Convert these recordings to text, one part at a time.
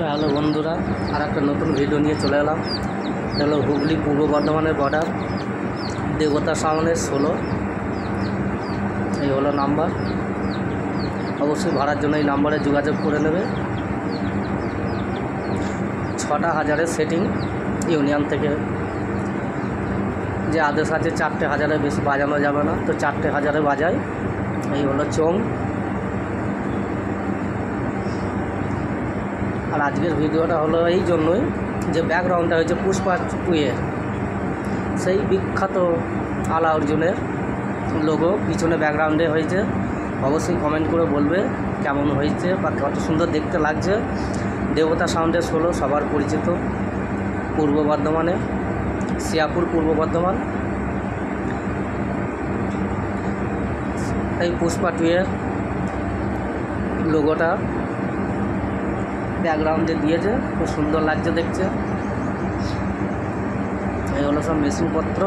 Hello বন্ধুরা, আর একটা নতুন ভিডিও নিয়ে চলে এলাম। এটা হলো হুগলি পূর্ব বর্ধমানের বর্ডার, দেবতা সামনে 16। এই হলো নাম্বার। অবশ্যই ভাড়ার জন্য এই নাম্বারে যোগাযোগ করে নেবে। 6টা হাজারের সেটিং ইউনিয়ন থেকে যে আদেশ আছে 4টে হাজারের বেশি বাজানো যাবে না, তো 4টে হাজারে বাজায়। এই হলো চোং। আর আজকের ভিডিওটা হলো এই জন্যই যে ব্যাকগ্রাউন্ডটা হয়েছে পুষ্পা 2 এর সেই বিখ্যাত আলা অর্জুনের লোগো পিছনে ব্যাকগ্রাউন্ডে হয়েছে। অবশ্যই কমেন্ট করে বলবে কেমন হয়েছে বা কত সুন্দর দেখতে লাগছে। দেবতা সাউন্ডে 16 সবার পরিচিত, পূর্ব বর্ধমানে, শিয়াপুর পূর্ব বর্ধমান। এই পুষ্পা 2 এর লোগোটা ব্যাকগ্রাউন্ডে দিয়েছে, খুব সুন্দর লাগছে দেখছে। এই হলো সব মেশিনপত্র।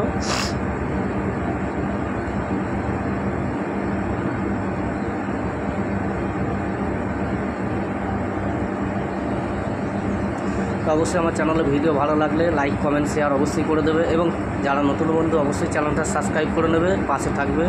অবশ্যই আমার চ্যানেলে ভিডিও ভালো লাগলে লাইক কমেন্ট শেয়ার অবশ্যই করে দেবে, এবং যারা নতুন বন্ধু অবশ্যই চ্যানেলটা সাবস্ক্রাইব করে নেবে, পাশে থাকবে।